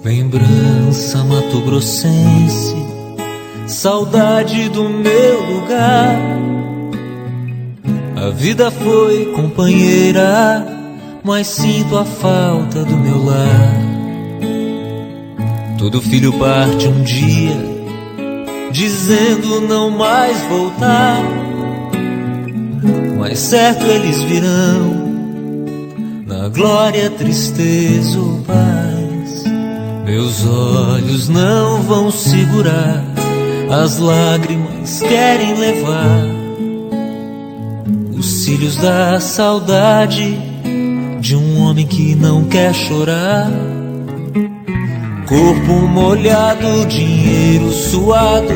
Lembrança mato-grossense, saudade do meu lugar. A vida foi companheira, mas sinto a falta do meu lar. Todo filho parte um dia, dizendo não mais voltar, mas certo eles virão, na glória, tristeza ou paz. Meus olhos não vão segurar, as lágrimas querem levar os cílios da saudade de um homem que não quer chorar. Corpo molhado, dinheiro suado,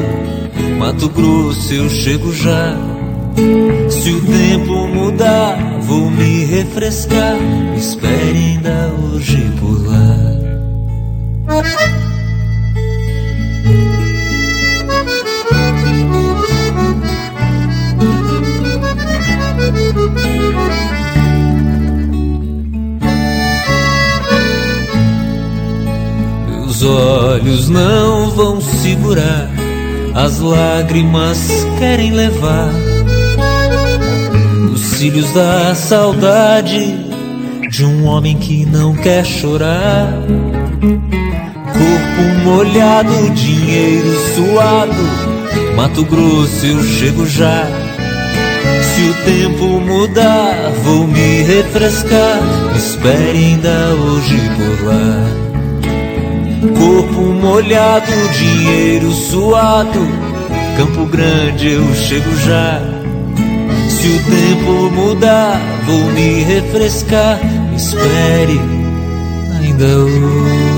Mato Grosso eu chego já. Se o tempo mudar, vou me refrescar, espere ainda hoje por lá. Meus olhos não vão segurar, as lágrimas querem levar os cílios da saudade de um homem que não quer chorar. Corpo molhado, dinheiro suado, Mato Grosso eu chego já. Se o tempo mudar, vou me refrescar, espere ainda hoje por lá. Corpo molhado, dinheiro suado, Campo Grande eu chego já. Se o tempo mudar, vou me refrescar, espere ainda hoje.